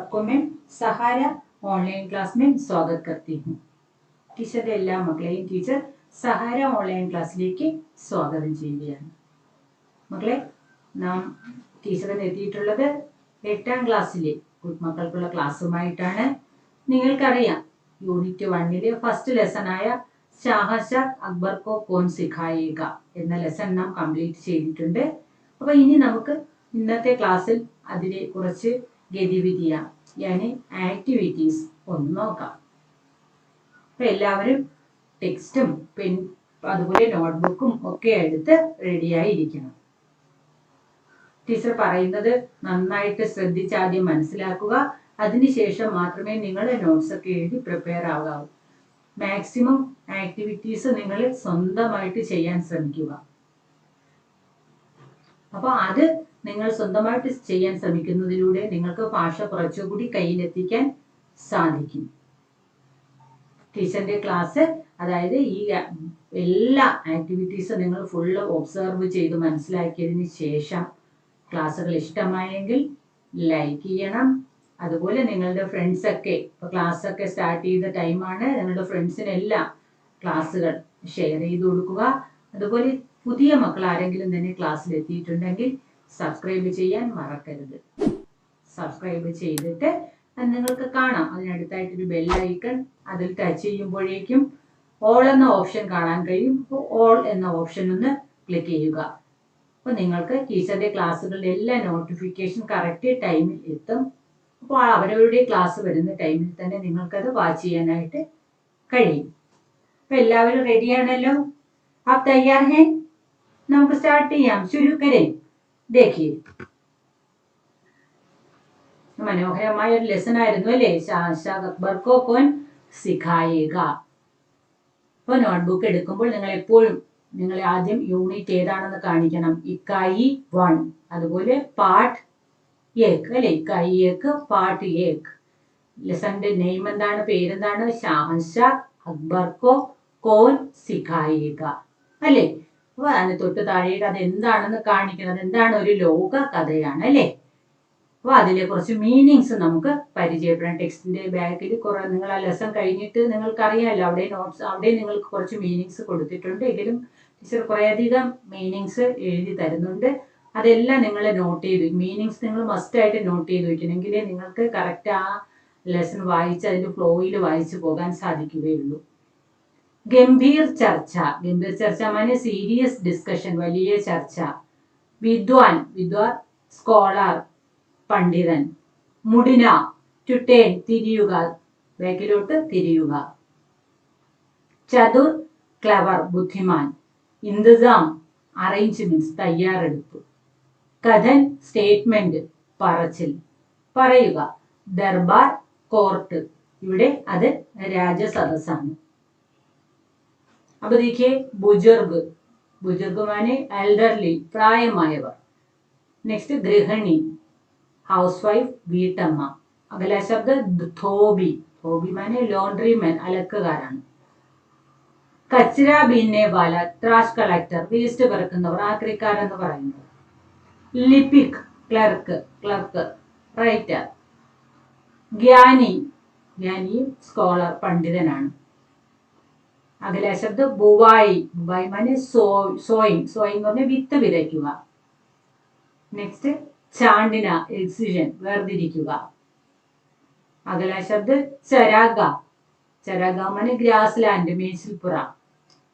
सबको मैं सहारा online class में स्वागत करती हूँ. ടീച്ചറുടെ എല്ലാ മക്കളെയും ടീച്ചർ സഹാര ഓൺലൈൻ ക്ലാസ്സിലേക്ക് സ്വാഗതം ചെയ്യുകയാണ്. മക്കളെ, നാം ടീച്ചറിന് എത്തിയിട്ടുള്ളത് 8ാം ക്ലാസ്സിലെ മക്കൾക്കുള്ള ക്ലാസ്സുമായിട്ടാണ്. നിങ്ങൾക്കറിയാം, യൂണിറ്റ് 1 ഫസ്റ്റ് ലെസണായ ഷാഹസാദ് അക്ബർ കോ കോൻ സിഖായേഗ എന്ന ലെസൺ നാം കംപ്ലീറ്റ് ചെയ്തിട്ടുണ്ട്. അപ്പോൾ ഇനി നമുക്ക് ഇന്നത്തെ ക്ലാസ്സിൽ അതിനെ കുറച്ച് ഗതിവിധിയ യാനി ആക്ടിവിറ്റീസ് ഒന്ന് നോക്കാം. അപ്പം എല്ലാവരും ടെക്സ്റ്റും പെൻ അതുപോലെ നോട്ട്ബുക്കും ഒക്കെ എടുത്ത് റെഡിയായിരിക്കണം. ടീച്ചർ പറയുന്നത് നന്നായിട്ട് ശ്രദ്ധിച്ചാദ്യം മനസ്സിലാക്കുക. അതിനുശേഷം മാത്രമേ നിങ്ങളുടെ നോട്ട്സ് ഒക്കെ എഴുതി പ്രിപ്പയർ ആകാവൂ. മാക്സിമം ആക്ടിവിറ്റീസ് നിങ്ങൾ സ്വന്തമായിട്ട് ചെയ്യാൻ ശ്രമിക്കുക. അപ്പോൾ അത് നിങ്ങൾ സ്വന്തമായിട്ട് ചെയ്യാൻ ശ്രമിക്കുന്നതിലൂടെ നിങ്ങൾക്ക് ഭാഷ കുറച്ചുകൂടി കയ്യിലെത്തിക്കാൻ സാധിക്കും. ടീച്ചറിന്റെ ക്ലാസ്, അതായത് ഈ എല്ലാ ആക്ടിവിറ്റീസും നിങ്ങൾ ഫുള്ള് ഒബ്സർവ് ചെയ്ത് മനസ്സിലാക്കിയതിന് ശേഷം ക്ലാസ്സുകൾ ഇഷ്ടമായെങ്കിൽ ലൈക്ക് ചെയ്യണം. അതുപോലെ നിങ്ങളുടെ ഫ്രണ്ട്സൊക്കെ, ഇപ്പോൾ ക്ലാസ്സൊക്കെ സ്റ്റാർട്ട് ചെയ്ത ടൈമാണ്, നിങ്ങളുടെ ഫ്രണ്ട്സിനെല്ലാം ക്ലാസ്സുകൾ ഷെയർ ചെയ്ത് കൊടുക്കുക. അതുപോലെ പുതിയ മക്കൾ ആരെങ്കിലും തന്നെ ക്ലാസ്സിൽ എത്തിയിട്ടുണ്ടെങ്കിൽ സബ്സ്ക്രൈബ് ചെയ്യാൻ മറക്കരുത്. സബ്സ്ക്രൈബ് ചെയ്തിട്ട് നിങ്ങൾക്ക് കാണാം, അതിനടുത്തായിട്ടൊരു ബെൽ ഐക്കൺ, അതിൽ ടച്ച് ചെയ്യുമ്പോഴേക്കും ഓൾ എന്ന ഓപ്ഷൻ കാണാൻ കഴിയും. അപ്പോൾ ഓൾ എന്ന ഓപ്ഷൻ ഒന്ന് ക്ലിക്ക് ചെയ്യുക. അപ്പോൾ നിങ്ങൾക്ക് ടീച്ചറുടെ ക്ലാസ്സുകളുടെ എല്ലാ നോട്ടിഫിക്കേഷൻ കറക്റ്റ് ടൈമിൽ എത്തും. അപ്പോൾ അവരവരുടെ ക്ലാസ് വരുന്ന ടൈമിൽ തന്നെ നിങ്ങൾക്കത് വാച്ച് ചെയ്യാനായിട്ട് കഴിയും. അപ്പോൾ എല്ലാവരും റെഡിയാണല്ലോ? आप तैयार हैं? നമുക്ക് സ്റ്റാർട്ട് ചെയ്യാം. ശുരു കരേ. देखिए, മനോഹരമായ ഒരു ലെസൺ ആയിരുന്നു അല്ലേ? ഷാഹസാദ് അക്ബർ കോ കോൻ സിഖായേഗ. അപ്പോൾ നോട്ട്ബുക്ക് എടുക്കുമ്പോൾ നിങ്ങൾ എപ്പോഴും നിങ്ങൾ ആദ്യം യൂണിറ്റ് ഏതാണെന്ന് കാണിക്കണം. ഇക്കായി 1, അതുപോലെ പാർട്ട് 1 അല്ലേ? ഇക്കായി 1 പാർട്ട് 1. ലെസന്റെ നെയിം എന്താണ്, പേരെന്താണ്? ഷാഹസാദ് അക്ബർ കോ കോൻ സിഖായേഗ അല്ലേ? അപ്പോൾ അതിന് തൊട്ട് താഴെയിട്ട് അത് എന്താണെന്ന് കാണിക്കുന്നത്. എന്താണ്? ഒരു ലോക കഥയാണ് അല്ലേ? അപ്പോൾ അതിലെ കുറച്ച് മീനിങ്സ് നമുക്ക് പരിചയപ്പെടാം. ടെക്സ്റ്റിന്റെ ബാക്കിൽ കുറെ, നിങ്ങൾ ആ ലെസൺ കഴിഞ്ഞിട്ട് നിങ്ങൾക്കറിയാമല്ലോ, അവിടെ നോട്ട്സ്, അവിടെ നിങ്ങൾക്ക് കുറച്ച് മീനിങ്സ് കൊടുത്തിട്ടുണ്ട്. എങ്കിലും ടീച്ചർ കുറേയധികം മീനിങ്സ് എഴുതി തരുന്നുണ്ട്. അതെല്ലാം നിങ്ങൾ നോട്ട് ചെയ്തു, മീനിങ്സ് നിങ്ങൾ മസ്റ്റായിട്ട് നോട്ട് ചെയ്ത് വയ്ക്കണമെങ്കിലേ നിങ്ങൾക്ക് കറക്റ്റ് ആ ലെസൺ വായിച്ച് അതിൻ്റെ ഫ്ലോയിൽ വായിച്ചു പോകാൻ സാധിക്കുകയുള്ളൂ. ഗംഭീർ ചർച്ച. ഗംഭീർ ചർച്ച മാനെ സീരിയസ് ഡിസ്കഷൻ, വലിയ ചർച്ച. വിദ്വാൻ, വിദ്വാൻ സ്കോളർ, പണ്ഡിതൻ. മുടിന, ടു ടേൺ, തിരിയുക, ബാക്കിലോട്ട് തിരിയുക. ചതുർ, ക്ലവർ, ബുദ്ധിമാൻ. ഇന്തിസാം, അറേഞ്ച്മെന്റ്സ്, തയ്യാറെടുപ്പ്. കഥൻ, സ്റ്റേറ്റ്മെന്റ്, പറച്ചിൽ, പറയുക. ദർബാർ, കോർട്ട്, ഇവിടെ അത് രാജസദസ്സാണ്. अब देखिए, बुजुर्ग, बुजुर्ग माने एल्डरली, പ്രായമായവർ. നെക്സ്റ്റ് ഗൃഹിണി, ഹൗസ് വൈഫ്, വീട്ടമ്മ. അഗല ശബ്ദ ധോബി, ധോബി മാനെ ലോണ്ടറി മാൻ, അലക്കുകാരാണ്. കച്ചറ ബീന്നെ വാല, ട്രാഷ് കളക്ടർ, വേസ്റ്റ് പെറുക്കുന്നവർ, ആക്രിക്കാരെന്ന് പറയുന്നത്. ലിപിക്, ക്ലർക്ക്, ക്ലർക്ക്, റൈറ്റർ. ജ്ഞാനി, ജ്ഞാനി സ്കോളർ, പണ്ഡിതനാണ്. അകല ശബ്ദ ബുവായി, ബുവായി മാനെ സോയിങ്, സോയിങ് പറഞ്ഞ വിത്ത് വിതയ്ക്കുക. Next ചാണ്ടിന, excision, വേർതിരിക്കുക. അകല ശബ്ദ ചരാഗ, ചരാഗ മാനെ ഗ്രാസ് ലാൻഡ്, മേച്ചിൽപ്പുറ.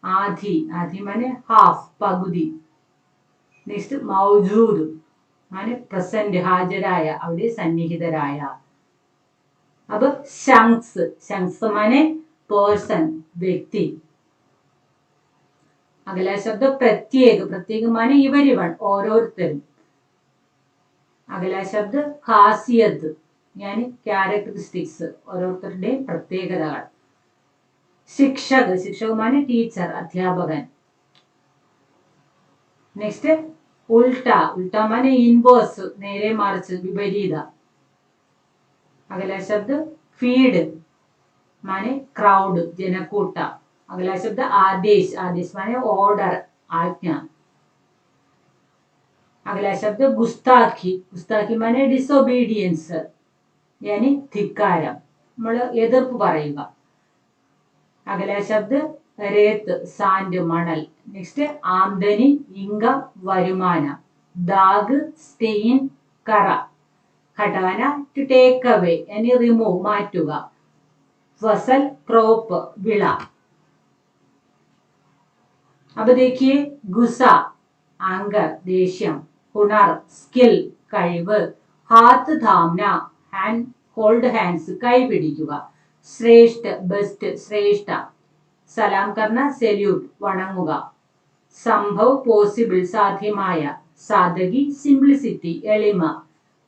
ആധി, ആധി മാനെ ഹാഫ്, പകുതി. നെക്സ്റ്റ് മൗജൂദ് മാനെ പ്രസന്റ്, ഹാജരായ, അവിടെ സന്നിഹിതരായ. അപ്പൊ ശംസ്, ശംസ് മാനെ പേഴ്സൺ, വ്യക്തി. അകല ശബ്ദ പ്രത്യേക, പ്രത്യേക മാനെ ഇവരിവൺ, ഓരോരുത്തരും. അകല ശബ്ദ ഖാസിയത്ത്, ഞാൻ ക്യാരക്ടറിസ്റ്റിക്സ്, ഓരോരുത്തരുടെയും പ്രത്യേകതകൾ. ശിക്ഷക്, ശിക്ഷക് മാനെ ടീച്ചർ, അധ്യാപകൻ. നെക്സ്റ്റ് ഉൾട്ട, ഉൾട്ട മാനെ ഇൻവേഴ്സ്, നേരെ മറിച്ച്, വിപരീത. അകല ശബ്ദ ഫീഡ് माने क्राउड, जनकूट. अगला शब्द आदेश, आदेश माने ऑर्डर, आज्ञा. अगला शब्द गुस्ताखी, गुस्ताखी माने डिसोबीडियंस, यानी ധിക്കാരം, നമ്മൾ എതിർപ്പ് പറയുക. അഗല ശബ്ദ് രേത്ത് സാൻഡ് മണൽ. നെക്സ്റ്റ് ആംദനി ഇൻകം വരുമാനം. ദാഗ് സ്റ്റെയിൻ കറ. ഹടാന ടു ടേക്ക് അവേ यानी റിമൂവ് മാറ്റുക. ഫസൽ ക്രോപ്പ് വിള. अब देखिए गुस्सा ആങ്കർ ദേഷ്യം. ഹുണർ സ്കിൽ കഴിവ്. ഹാത്ത് ധാംന ഹാൻഡ് ഹോൾഡ് ഹാൻഡ്സ് കൈ പിടിക്കുക. ശ്രേഷ്ഠ ബെസ്റ്റ് ശ്രേഷ്ഠ. സലാം കർണ സെല്യൂട്ട് വണങ്ങുക. സംഭവ് പോസിബിൾ സാധ്യമായ. സാദഗി സിംപ്ലിസിറ്റി എളിമ.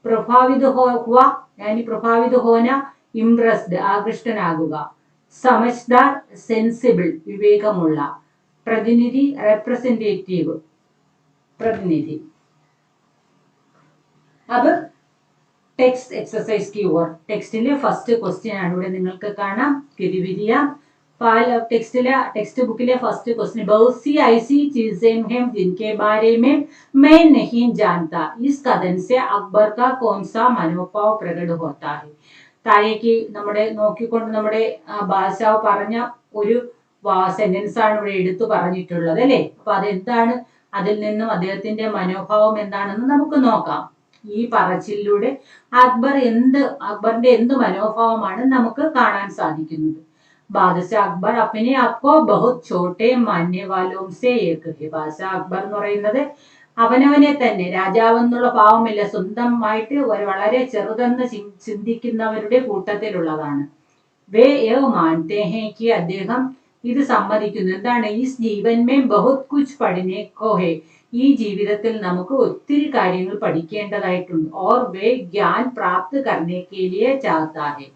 പ്രഭാവിത ഹുവ यानी പ്രഭാവിത ഹോന ഇംപ്രസ്ഡ് ആകൃഷ്ടനാകുക. സമജ്ദാർ സെൻസിബിൾ വിവേകമുള്ള. പ്രതിനിധി റെപ്രസെന്റേറ്റീവ് പ്രതിനിധി. अब ടെക്സ്റ്റ് എക്സസൈസ് की ओर. ടെക്സ്റ്റിലെ ഫസ്റ്റ് ക്വസ്റ്റ്യൻ ആണ് ഇവിടെ നിങ്ങൾക്ക് കാണാം. ഗതിവിധിയ टेक्स्ट बुकिले फर्स्ट क्वेश्चन बहुत सी ऐसी चीजें हैं जिनके बारे में मैं नहीं जानता. इस कथन से अकबर का कौन सा मनोभाव प्रकट होता है. താഴേക്ക് നമ്മുടെ നോക്കിക്കൊണ്ട് നമ്മുടെ ബാദ്ഷാഹ് പറഞ്ഞ ഒരു സെന്റൻസ് ആണ് ഇവിടെ എടുത്തു പറഞ്ഞിട്ടുള്ളത് അല്ലെ. അപ്പൊ അതെന്താണ്, അതിൽ നിന്നും അദ്ദേഹത്തിന്റെ മനോഭാവം എന്താണെന്ന് നമുക്ക് നോക്കാം. ഈ പറച്ചിലൂടെ അക്ബറിന്റെ എന്ത് മനോഭാവമാണ് നമുക്ക് കാണാൻ സാധിക്കുന്നത്. ബാദ്ഷാ അക്ബർ അപ്പനെ അപ്പോ ബഹുത് ഛോട്ടെ മാന്യ വാലോം സേ ഏക് ഹെ. ബാദ്ഷാ അക്ബർ എന്ന് പറയുന്നത് അവനവനെ തന്നെ രാജാവെന്നുള്ള ഭാവമില്ല, സ്വന്തമായിട്ട് വളരെ ചെറുതെന്ന് ചിന്തിക്കുന്നവരുടെ കൂട്ടത്തിലുള്ളതാണ്. വേ ഏവ് മാൻതേ ഹെ കി അദ്ദേഹം ഇത് സമ്മതിക്കുന്നു. എന്താണ്, ഈ ജീവൻ മേ ബഹുത് കുച്ച് പഠിനെ കോ ഹെ. ഈ ജീവിതത്തിൽ നമുക്ക് ഒത്തിരി കാര്യങ്ങൾ പഠിക്കേണ്ടതായിട്ടുണ്ട്. ഓർ വേ ജ്ഞാൻ പ്രാപ്ത് കർണേ കെ ലിയെ ചാഹതാ ഹെ.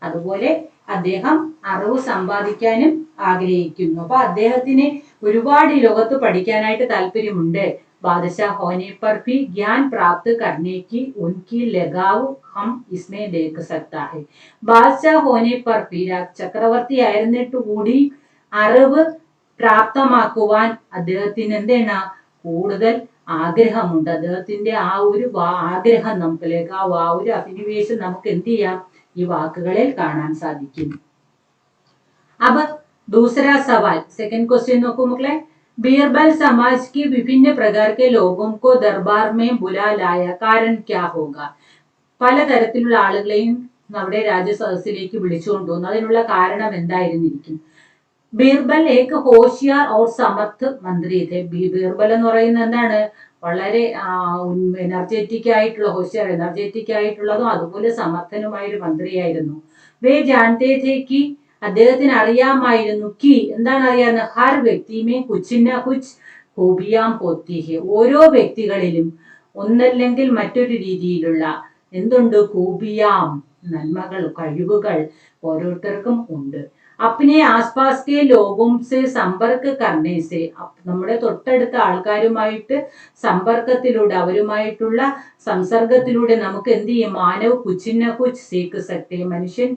അതുപോലെ അദ്ദേഹം അറിവ് സമ്പാദിക്കാനും ആഗ്രഹിക്കുന്നു. അപ്പൊ അദ്ദേഹത്തിന് ഒരുപാട് ലോകത്ത് പഠിക്കാനായിട്ട് താല്പര്യമുണ്ട്. बादशाह होने पर भी ज्ञान प्राप्त करने की उनकी लगाव हम इसमें देख सकता है. बादशाह होने पर भी ചക്രവർത്തി ആയിരുന്നിട്ട് കൂടി അറിവ് പ്രാപ്തമാക്കുവാൻ അദ്ദേഹത്തിന് എന്താണ് കൂടുതൽ ആഗ്രഹമുണ്ട്. അദ്ദേഹത്തിന്റെ ആ ഒരു ആഗ്രഹം നമുക്കിലേക്ക് ആ ഒരു അഭിനിവേശം നമുക്ക് എന്ത് ചെയ്യാം, ഈ വാക്കുകളിൽ കാണാൻ സാധിക്കും. अब दूसरा सवाल, सेकंड क्वेश्चन നോക്കൂ മക്കളെ. बीरबल समाज के विभिन्न प्रकार के लोगों को दरबार में बुला लाया, कारण क्या होगा. പലതരത്തിലുള്ള ആളുകളെയും നമ്മുടെ രാജസദസ്സിലേക്ക് വിളിച്ചുകൊണ്ടുവന്നു. അതിനുള്ള കാരണം എന്തായിരുന്നിരിക്കും. ബീർബൽ ഏക് ഹോഷിയാർ ഓർ സമർത്ഥ് മന്ത്രി थे. ബീർബൽ എന്ന് പറയുന്നത് എന്താണ്, വളരെ എനർജറ്റിക് ആയിട്ടുള്ള ഹോഷിയാർ എനർജറ്റിക് ആയിട്ടുള്ളതും അതുപോലെ സമർത്ഥനുമായ ഒരു മന്ത്രിയായിരുന്നു. വേ ജാൻതേ थे कि അദ്ദേഹത്തിന് അറിയാമായിരുന്നു കി എന്താണ് അറിയാവുന്ന ഹർ വ്യക്തിമേ കുച്ചിന്ന കുച്ച് ഹൂബിയാം ഹോത്തി ഹെ. ഓരോ വ്യക്തികളിലും ഒന്നല്ലെങ്കിൽ മറ്റൊരു രീതിയിലുള്ള എന്തുണ്ട്, കൂബിയാം നന്മകൾ കഴിവുകൾ ഓരോരുത്തർക്കും ഉണ്ട്. अपने आसपास के लोगों से संपर्क करने से നമ്മുടെ തൊട്ടടുത്ത ആൾക്കാരുമായിട്ട് സമ്പർക്കത്തിലൂടെ അവരുമായിട്ടുള്ള സംസർഗത്തിലൂടെ നമുക്ക് എന്ത് ചെയ്യും, മാനവ് കുച്ചിന്ന കുച്ച് സീക്ക് സക്തി. മനുഷ്യൻ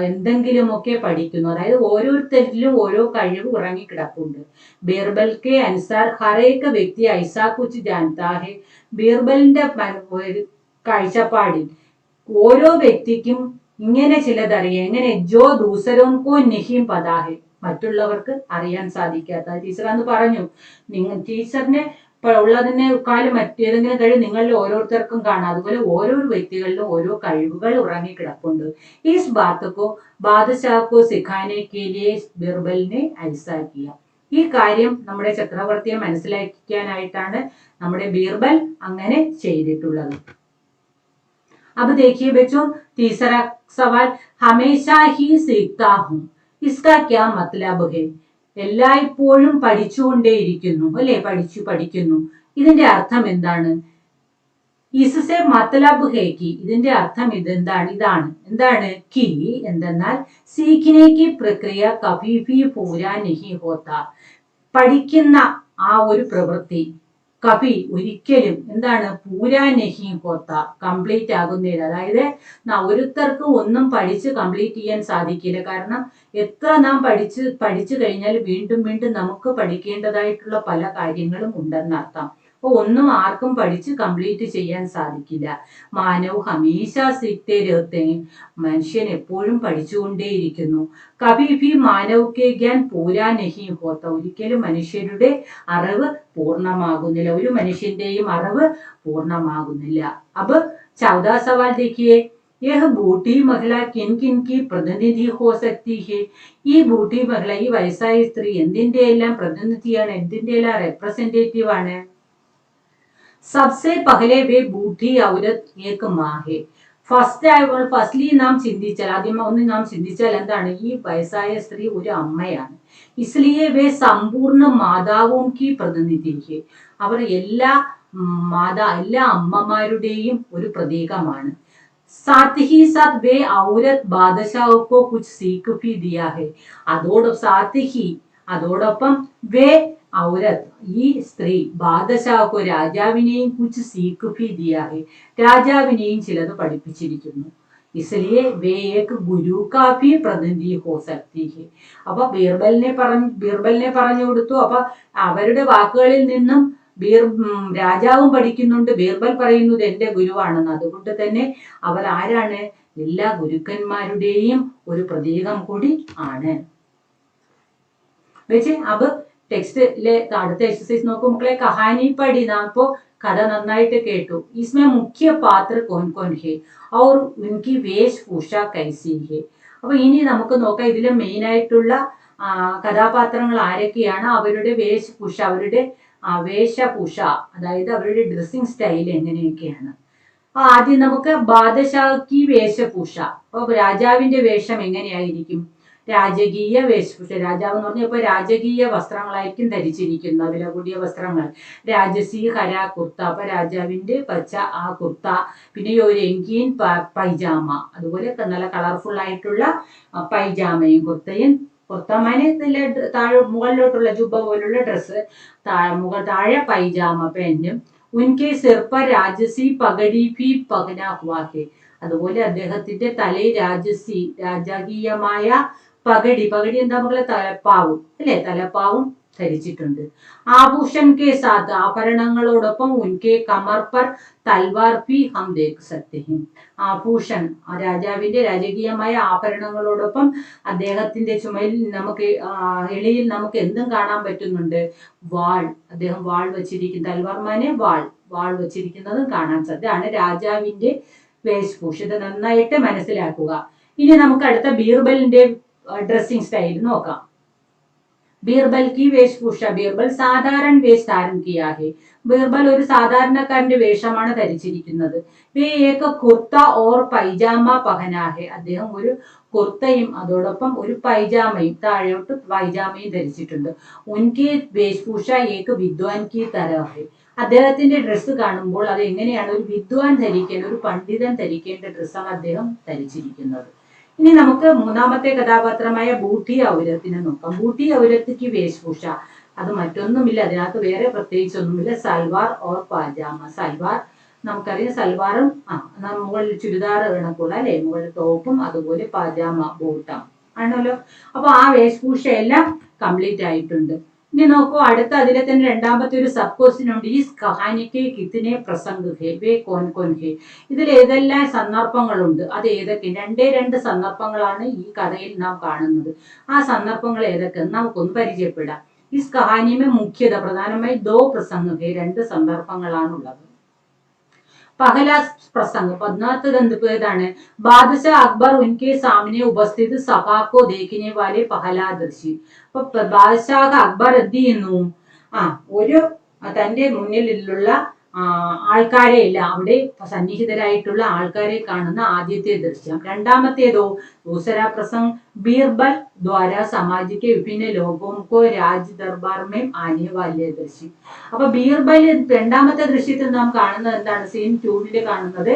എന്തെങ്കിലുമൊക്കെ പഠിക്കുന്നു. അതായത് ഓരോരുത്തരിലും ഓരോ കഴിവ് ഉറങ്ങിക്കിടപ്പുണ്ട്. ബീർബൽ കെ അനുസാർ ഹരേക വ്യക്തി ഐസാ കുച്ച് ജാൻതാ ഹെ. ബീർബലിന്റെ കാഴ്ചപ്പാടിൽ ഓരോ വ്യക്തിക്കും ഇങ്ങനെ ചിലതറിയാം. എങ്ങനെ, ജോ ദൂസരോം കോ നഹീം പതാ ഹെ. മറ്റുള്ളവർക്ക് അറിയാൻ സാധിക്കാത്ത. ടീച്ചർ അന്ന് പറഞ്ഞു, ടീച്ചറിന് ഉള്ളതിനേക്കാളും മറ്റേതെങ്കിലും കഴിവ് നിങ്ങളിൽ ഓരോരുത്തർക്കും കാണാം. അതുപോലെ ഓരോ വ്യക്തികളിലും ഓരോ കഴിവുകൾ ഉറങ്ങിക്കിടപ്പുണ്ട്. ഈസ് ബാത്ത് കോ ബാദ്ഷാ കോ സിഖാനെ കെ ലിയെ ബീർബലിനെ ഐസാ കിയ. ഈ കാര്യം നമ്മുടെ ചക്രവർത്തിയെ മനസ്സിലാക്കാനായിട്ടാണ് നമ്മുടെ ബീർബൽ അങ്ങനെ ചെയ്തിട്ടുള്ളത്. अब देखिए बच्चों, तीसरा सवाल, हमेशा ही सीखता हूँ, इसका क्या मतलब है. എല്ലായ്പ്പോഴും പഠിച്ചുകൊണ്ടേയിരിക്കുന്നു അല്ലെ, പഠിക്കുന്നു. ഇതിന്റെ അർത്ഥം എന്താണ്. ഇസ്സെ മത്ലബ് ഹേ കി. ഇതിന്റെ അർത്ഥം എന്താണ് കി എന്തെന്നാൽ സീഖ്നെ കി പ്രക്രിയ കഭി ഭി പൂരാ നഹി ഹോത്താ. പഠിക്കുന്ന ആ ഒരു പ്രവൃത്തി കവി ഒരിക്കലും എന്താണ് പൂരാ നഹി ഹോത്ത കംപ്ലീറ്റ് ആകുന്നില്ല. അതായത് ഒരുത്തർക്ക് ഒന്നും പഠിച്ച് കംപ്ലീറ്റ് ചെയ്യാൻ സാധിക്കില്ല. കാരണം എത്ര നാം പഠിച്ചു കഴിഞ്ഞാൽ വീണ്ടും വീണ്ടും നമുക്ക് പഠിക്കേണ്ടതായിട്ടുള്ള പല കാര്യങ്ങളും ഉണ്ടെന്നർത്ഥം. അപ്പൊ ഒന്നും ആർക്കും പഠിച്ച് കംപ്ലീറ്റ് ചെയ്യാൻ സാധിക്കില്ല. മാനവ് ഹമേശ സീഖ്തേ രഹത്തെ, മനുഷ്യൻ എപ്പോഴും പഠിച്ചുകൊണ്ടേയിരിക്കുന്നു. കഭി ഭി മാനവ് കെ ജ്ഞാൻ പൂരാ നഹി ഹോത്ത, ഒരിക്കലും മനുഷ്യരുടെ അറിവ് പൂർണ്ണമാകുന്നില്ല, ഒരു മനുഷ്യന്റെയും അറിവ് പൂർണ്ണമാകുന്നില്ല. അപ്പൊ 14 സവാൽ देखिए, यह बूढ़ी महिला किन किन की प्रतिनिधि हो सकती है? ഈ ബൂട്ടി മഹിള, ഈ വയസ്സായ സ്ത്രീ എന്തിന്റെ എല്ലാം പ്രതിനിധിയാണ്, എന്തിന്റെ എല്ലാം റെപ്രസെന്റേറ്റീവ് ആണ്? സബ്സെ പഹലെ വേ ബൂട്ടി ഔരത് ഏക് മാ ഹെ. ഫസ്റ്റ്ലി നാം ചിന്തിച്ചാൽ, ആദ്യം ഒന്ന് നാം ചിന്തിച്ചാൽ എന്താണ്, ഈ വയസ്സായ സ്ത്രീ ഒരു അമ്മയാണ്. ഇസ്ലിയെ വേ സമ്പൂർണ്ണ മാതാവും കി പ്രതിനിധി ഹെ. അവർ എല്ലാ അമ്മമാരുടെയും ഒരു പ്രതീകമാണ്. साथ ही साथ वे औरत बादशाह को कुछ सीख भी दिया है. അതോടൊപ്പം വേ ഔരത്, ഈ സ്ത്രീ, ബാദശാഹു, രാജാവിനെയും കുച്ച് സീഖ് ഭി ദിയാ ഹെ, രാജാവിനെയും ചിലത് പഠിപ്പിച്ചിരിക്കുന്നു. इसलिए वे एक ഗുരു കാ ഭി പ്രതിനിധി ഹോ സക്തി ഹെ. അപ്പൊ ബീർബലിനെ പറഞ്ഞു കൊടുത്തു. അപ്പൊ അവരുടെ വാക്കുകളിൽ നിന്നും രാജാവും പഠിക്കുന്നുണ്ട്. ബീർബൽ പറയുന്നത് എന്റെ ഗുരുവാണെന്ന്. അതുകൊണ്ട് തന്നെ അവർ ആരാണ്? എല്ലാ ഗുരുക്കന്മാരുടെയും ഒരു പ്രതീകം കൂടി ആണ്. അപ്പൊ ടെക്സ്റ്റിലെ അടുത്ത എക്സസൈസ് നോക്കൂ മക്കളെ. കഹാനി പഠി, നാം ഇപ്പോ കഥ നന്നായിട്ട് കേട്ടു. इसमें മുഖ്യ പാത്ര कौन कौन है और उनकी वेशभूषा कैसी है. അപ്പൊ ഇനി നമുക്ക് നോക്കാം ഇതിലെ മെയിൻ ആയിട്ടുള്ള കഥാപാത്രങ്ങൾ ആരൊക്കെയാണ്, അവരുടെ വേഷഭൂഷ, വേഷഭൂഷ, അതായത് അവരുടെ ഡ്രസ്സിംഗ് സ്റ്റൈൽ എങ്ങനെയൊക്കെയാണ്. ആദ്യം നമുക്ക് ബാദഷാഹി വേഷഭൂഷ. അപ്പൊ രാജാവിന്റെ വേഷം എങ്ങനെയായിരിക്കും? രാജകീയ വേഷഭൂഷ. രാജാവ് എന്ന് പറഞ്ഞാൽ ഇപ്പൊ രാജകീയ വസ്ത്രങ്ങളായിരിക്കും ധരിച്ചിരിക്കുന്നത്, വില കൂടിയ വസ്ത്രങ്ങൾ. രാജസി ഹര കുർത്ത, അപ്പൊ രാജാവിന്റെ പച്ച ആ കുർത്ത. പിന്നെ ഒരു എങ്കീൻ പൈജാമ, അതുപോലെ നല്ല കളർഫുൾ ആയിട്ടുള്ള പൈജാമയും കുർത്തയും. കുർത്തമാനെ താഴെ മുകളിലോട്ടുള്ള ജുബ പോലുള്ള ഡ്രസ്സ്, താഴെ പൈജാമ പാന്റും. ഉൻകെ സിർ പർ രാജസി പഗടി ഭി പഹനാ ഹുവാ ഹെ. അതുപോലെ അദ്ദേഹത്തിന്റെ തലയിൽ രാജകീയമായ പഗടി എന്താ മക്കളെ, തലപ്പാവും അല്ലെ, തലപ്പാവും ധരിച്ചിട്ടുണ്ട്. ആഭൂഷൺ കെ സാത്ത്, ആഭരണങ്ങളോടൊപ്പം ഉൻകെ കമർ പർ തൽവാർ ഭി ഹം ദേഖ് സക്തെ ഹെ. ആഭൂഷൺ, രാജാവിന്റെ രാജകീയമായ ആഭരണങ്ങളോടൊപ്പം അദ്ദേഹത്തിന്റെ ചുമലിൽ നമുക്ക് എളിയിൽ നമുക്ക് എന്തും കാണാൻ പറ്റുന്നുണ്ട്? വാൾ. അദ്ദേഹം വാൾ വെച്ചിരിക്കുന്ന, തൽവാർമാനെ വാൾ വെച്ചിരിക്കുന്നതും കാണാൻ സാധിക്കും. ഇതാണ് രാജാവിന്റെ വേഷഭൂഷ. ഇത് നന്നായിട്ട് മനസ്സിലാക്കുക. ഇനി നമുക്ക് അടുത്ത ബീർബലിന്റെ ഡ്രസ്സിംഗ് സ്റ്റൈൽ നോക്കാം. ബീർബൽ കി വേഷഭൂഷ. ബീർബൽ സാധാരണ വേഷ ധാരൺ കിയാ ഹെ. ബീർബൽ ഒരു സാധാരണക്കാരന്റെ വേഷമാണ് ധരിച്ചിരിക്കുന്നത്. വേ ഏക കുർത്ത ഓർ പൈജാമ പഹനാ ഹെ. അദ്ദേഹം ഒരു കുർത്തയും അതോടൊപ്പം ഒരു പൈജാമയും, താഴോട്ട് പൈജാമയും ധരിച്ചിട്ടുണ്ട്. ഉൻകി വേഷഭൂഷ ഏക വിദ്വാൻ കി തരഹ ഹെ. അദ്ദേഹത്തിന്റെ ഡ്രസ്സ് കാണുമ്പോൾ അത് എങ്ങനെയാണ്, ഒരു വിദ്വാൻ ധരിക്കേണ്ട, ഒരു പണ്ഡിതൻ ധരിക്കേണ്ട ഡ്രസ്സാണ് അദ്ദേഹം ധരിച്ചിരിക്കുന്നത്. ഇനി നമുക്ക് മൂന്നാമത്തെ കഥാപാത്രമായ ബൂട്ടി ഔരത്തിനെ നോക്കാം. ബൂട്ടി ഔരത്തിക്ക് വേഷഭൂഷ, അത് മറ്റൊന്നുമില്ല, അതിനകത്ത് വേറെ പ്രത്യേകിച്ചൊന്നുമില്ല. സൽവാർ ഓർ പാജാമ. സൽവാർ നമുക്കറിയാം, സൽവാറും മുകളിൽ ചുരിദാർ കണക്കുള്ള അല്ലെ, മുകളിൽ ടോപ്പും അതുപോലെ പാജാമ ബോട്ടം ആണല്ലോ. അപ്പൊ ആ വേഷഭൂഷയെല്ലാം കംപ്ലീറ്റ് ആയിട്ടുണ്ട്. ഇനി നോക്കൂ, അടുത്ത അതിലെ തന്നെ രണ്ടാമത്തെ ഒരു സബ് ക്വസ്റ്റ്യൻ ഉണ്ട്. ഈ കഹാനിക്ക് കിത്തനെ പ്രസംഗ് ഹെ വേ കോൻ കോൻ ഹെ. ഇതിൽ ഏതെല്ലാം സന്ദർഭങ്ങളുണ്ട്, അത് ഏതൊക്കെ? രണ്ട് സന്ദർഭങ്ങളാണ് ഈ കഥയിൽ നാം കാണുന്നത്. ആ സന്ദർഭങ്ങൾ ഏതൊക്കെ നമുക്കൊന്ന് പരിചയപ്പെടാം. ഈ കഹാനിമേ മുഖ്യത പ്രധാനമായി ദോ പ്രസംഗ് ഹെ, 2 സന്ദർഭങ്ങളാണുള്ളത്. പഹല പ്രസംഗ്, പതിനാത്തത് ഏതാണ്? ബാദശാ അക്ബർ ഉൻകെ സാമനെ ഉപസ്ഥിത് സഭാ കോ ദേഖിനെ വാലെ പഹലാ ദർശി. അപ്പൊ ബാദശാഹ് അക്ബർ എന്ത് ചെയ്യുന്നു? ഒരു തന്റെ മുന്നിലുള്ള ആൾക്കാരെ എല്ലാം, അവിടെ സന്നിഹിതരായിട്ടുള്ള ആൾക്കാരെ കാണുന്ന ആദ്യത്തെ ദൃശ്യം. രണ്ടാമത്തേതോ ദൂസരാ പ്രസംഗ് ബീർബൽ ദ്വാര സമാജിക്ക് വിഭിന്ന ലോകോം കോ രാജ് ദർബാർ മേം ആനെ വാലെ ദൃശ്യം. അപ്പൊ ബീർബൽ രണ്ടാമത്തെ ദൃശ്യത്തിൽ നാം കാണുന്നത് എന്താണ്? സീൻ 2 കാണുന്നത്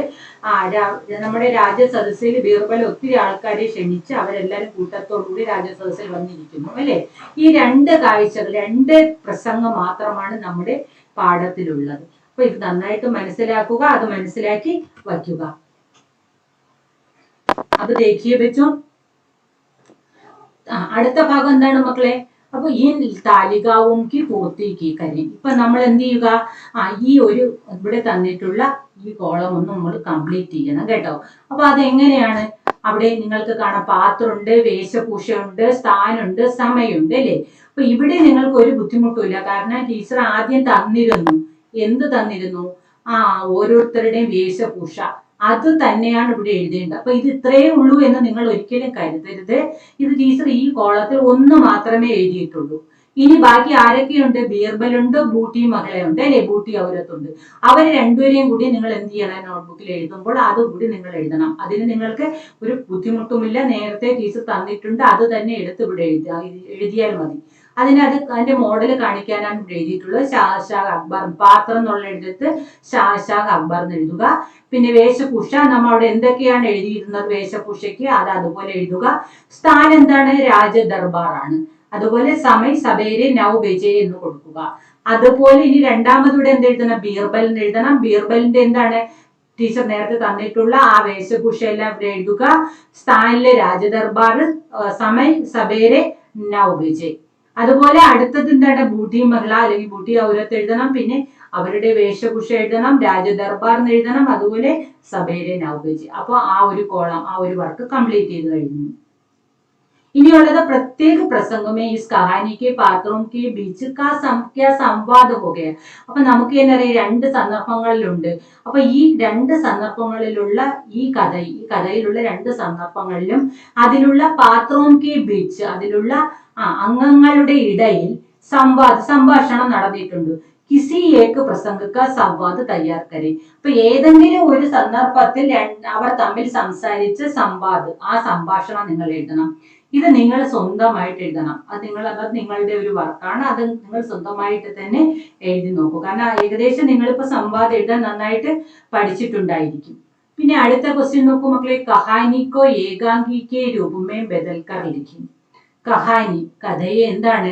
നമ്മുടെ രാജസദസ്സിൽ ബീർബൽ ഒത്തിരി ആൾക്കാരെ ക്ഷണിച്ച് അവരെല്ലാരും കൂട്ടത്തോടുകൂടി രാജസദസ്സിൽ വന്നിരിക്കുന്നു അല്ലെ. ഈ 2 കാഴ്ചകൾ, 2 പ്രസംഗം മാത്രമാണ് നമ്മുടെ പാഠത്തിലുള്ളത്. അപ്പൊ ഇത് നന്നായിട്ട് മനസ്സിലാക്കുക, അത് മനസ്സിലാക്കി വയ്ക്കുക. അത് ദേഖിയെ വെച്ചു. അടുത്ത ഭാഗം എന്താണ് മക്കളെ? അപ്പൊ ഈ താലികാവും കി പൂർത്തി കി കരി. ഇപ്പൊ നമ്മൾ എന്ത് ചെയ്യുക, ഈ ഒരു ഇവിടെ തന്നിട്ടുള്ള ഈ കോളം ഒന്ന് നമ്മൾ കംപ്ലീറ്റ് ചെയ്യണം കേട്ടോ. അപ്പൊ അതെങ്ങനെയാണ്, അവിടെ നിങ്ങൾക്ക് കാണാം പാത്രമുണ്ട്, വേഷഭൂഷയുണ്ട്, സ്ഥാനുണ്ട്, സമയമുണ്ട് അല്ലേ. അപ്പൊ ഇവിടെ നിങ്ങൾക്ക് ഒരു ബുദ്ധിമുട്ടില്ല, കാരണം ടീച്ചർ ആദ്യം തന്നിരുന്നു. എന്ത് തന്നിരുന്നു? ഓരോരുത്തരുടെയും വേഷഭൂഷ അത് തന്നെയാണ് ഇവിടെ എഴുതേണ്ടത്. അപ്പൊ ഇത് ഇത്രയേ ഉള്ളൂ എന്ന് നിങ്ങൾ ഒരിക്കലും കരുതരുത്. ഇത് ടീച്ചർ ഈ കോളത്തിൽ ഒന്ന് മാത്രമേ എഴുതിയിട്ടുള്ളൂ. ഇനി ബാക്കി ആരൊക്കെയുണ്ട്? ബീർബലുണ്ട്, ബൂട്ടി മകളെ അല്ലെ, ബൂട്ടി ഔരത്തുണ്ട്. അവര് രണ്ടുപേരെയും കൂടി നിങ്ങൾ എന്ത് ചെയ്യണം, നോട്ട്ബുക്കിൽ എഴുതുമ്പോൾ അതുകൂടി നിങ്ങൾ എഴുതണം. അതിന് നിങ്ങൾക്ക് ഒരു ബുദ്ധിമുട്ടുമില്ല, നേരത്തെ ടീച്ചർ തന്നിട്ടുണ്ട്, അത് തന്നെ എടുത്ത് ഇവിടെ എഴുതിയാൽ മതി. അതിന്റെ മോഡൽ കാണിക്കാനാണ് ഇവിടെ എഴുതിയിട്ടുള്ളത്. ഷാഹ് അക്ബർ, പാത്രം എന്നുള്ള എഴുതിട്ട് ഷാഹ് അക്ബർ എന്ന് എഴുതുക. പിന്നെ വേഷഭൂഷ നമ്മൾ അവിടെ എന്തൊക്കെയാണ് എഴുതിയിരുന്നത് വേഷഭൂഷയ്ക്ക്, അത് അതുപോലെ എഴുതുക. സ്ഥാനം എന്താണ്? രാജദർബാറാണ്. അതുപോലെ സമയ് സബേരെ നൗ ബജെ എന്ന് കൊടുക്കുക. അതുപോലെ ഇനി രണ്ടാമതൂടെ എന്ത് എഴുതണം? ബീർബൽ എന്ന് എഴുതണം. ബീർബലിന്റെ എന്താണ്? ടീച്ചർ നേരത്തെ തന്നിട്ടുള്ള ആ വേഷഭൂഷ എല്ലാം ഇവിടെ എഴുതുക. സ്ഥാനിലെ രാജദർബാർ, സമയ് സബേരെ നൗ ബജെ. അതുപോലെ അടുത്തത് എന്താണ്? ബൂട്ടി മഹിള അല്ലെങ്കിൽ ബൂട്ടി ഔരത്ത് എഴുതണം. പിന്നെ അവരുടെ വേഷഭൂഷ എഴുതണം, രാജദർബാർ എന്ന് എഴുതണം, അതുപോലെ സബേരെ നൗ ബജെ. അപ്പൊ ആ ഒരു കോളം, ആ ഒരു വർക്ക് കംപ്ലീറ്റ് ചെയ്ത് കഴിഞ്ഞു. ഇനിയുള്ളത് പ്രത്യേക പ്രസംഗമേ ഇസ് കഹാനിക്ക് പാത്രവും കി ബീച്ച് കാ സംവാദ ഹോകയ. അപ്പൊ നമുക്ക് തന്നെ അറിയാം, രണ്ട് സന്ദർഭങ്ങളിലുണ്ട്. അപ്പൊ ഈ രണ്ട് സന്ദർഭങ്ങളിലുള്ള ഈ കഥയിലുള്ള രണ്ട് സന്ദർഭങ്ങളിലും അതിലുള്ള പാത്രവും കി ബീച്ച്, അതിലുള്ള അംഗങ്ങളുടെ ഇടയിൽ സംഭാഷണം നടന്നിട്ടുണ്ട്. കിസി ഏക്ക് പ്രസംഗക്ക സംവാദ് തയ്യാർ കരെ. അപ്പൊ ഏതെങ്കിലും ഒരു സന്ദർഭത്തിൽ അവർ തമ്മിൽ സംസാരിച്ച ആ സംഭാഷണം നിങ്ങൾ എഴുതണം. ഇത് നിങ്ങൾ സ്വന്തമായിട്ട് എഴുതണം. അത് നിങ്ങളുടെ ഒരു വർക്കാണ്. അത് നിങ്ങൾ സ്വന്തമായിട്ട് തന്നെ എഴുതി നോക്കൂ. കാരണം ഏകദേശം നിങ്ങളിപ്പോ സംവാദം എഴുതാൻ നന്നായിട്ട് പഠിച്ചിട്ടുണ്ടായിരിക്കും. പിന്നെ അടുത്ത ക്വസ്റ്റ്യൻ നോക്കൂ മക്കളെ. കഹാനിക്കോ ഏകാംഗിക്ക് രൂപമേ ബദൽക്കർ ഇരിക്കും. കഹാനി, കഥയെ എന്താണ്?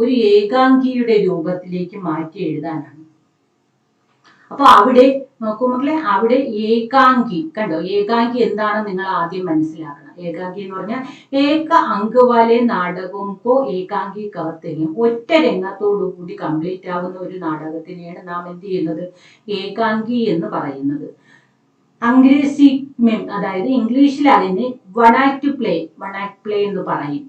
ഒരു ഏകാംഗിയുടെ രൂപത്തിലേക്ക് മാറ്റി എഴുതാനാണ്. അപ്പൊ അവിടെ നോക്കൂ മക്കളെ, അവിടെ ഏകാംഗി കണ്ടോ, ഏകാംഗി എന്താണെന്ന് നിങ്ങൾ ആദ്യം മനസ്സിലാക്കണം. ഏകാംഗി എന്ന് പറഞ്ഞാൽ ഏക അങ്കവാലെ നാടകവും ഏകാംഗി കവർത്തയും, ഒറ്റ രംഗത്തോടു കൂടി കംപ്ലീറ്റ് ആവുന്ന ഒരു നാടകത്തിനെയാണ് നാം എന്ത് ചെയ്യുന്നത്? ഏകാംഗി എന്ന് പറയുന്നത്. അംഗ്രേസി അതായത് ഇംഗ്ലീഷിൽ അതിന് വൺ ആക്ട് പ്ലേ എന്ന് പറയും.